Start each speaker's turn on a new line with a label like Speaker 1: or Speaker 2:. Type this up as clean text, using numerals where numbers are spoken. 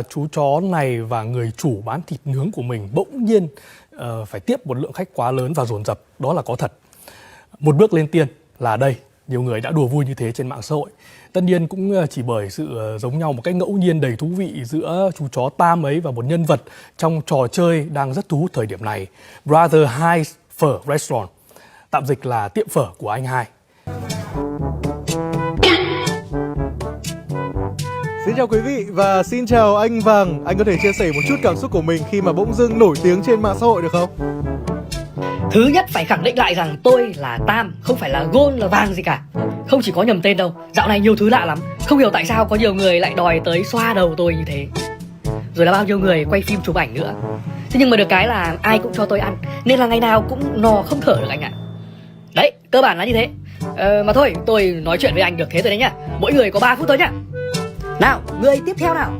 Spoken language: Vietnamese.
Speaker 1: Chú chó này và người chủ bán thịt nướng của mình bỗng nhiên phải tiếp một lượng khách quá lớn và dồn dập, đó là có thật. Một bước lên tiên là đây, nhiều người đã đùa vui như thế trên mạng xã hội. Tất nhiên cũng chỉ bởi sự giống nhau một cách ngẫu nhiên đầy thú vị giữa chú chó Tam ấy và một nhân vật trong trò chơi đang rất thu hút thời điểm này, Brother Hai Phở Restaurant, tạm dịch là tiệm phở của anh Hai.
Speaker 2: Xin chào quý vị và xin chào anh Vàng. Anh có thể chia sẻ một chút cảm xúc của mình khi mà bỗng dưng nổi tiếng trên mạng xã hội được không?
Speaker 3: Thứ nhất phải khẳng định lại rằng tôi là Tam, không phải là Gold là Vàng gì cả. Không chỉ có nhầm tên đâu, dạo này nhiều thứ lạ lắm. Không hiểu tại sao có nhiều người lại đòi tới xoa đầu tôi như thế. Rồi là bao nhiêu người quay phim chụp ảnh nữa. Thế nhưng mà được cái là ai cũng cho tôi ăn, nên là ngày nào cũng no không thở được anh ạ. Đấy, cơ bản là như thế. Mà thôi, tôi nói chuyện với anh được thế rồi đấy nhá. Mỗi người có 3 phút thôi nhá. Nào, người tiếp theo nào.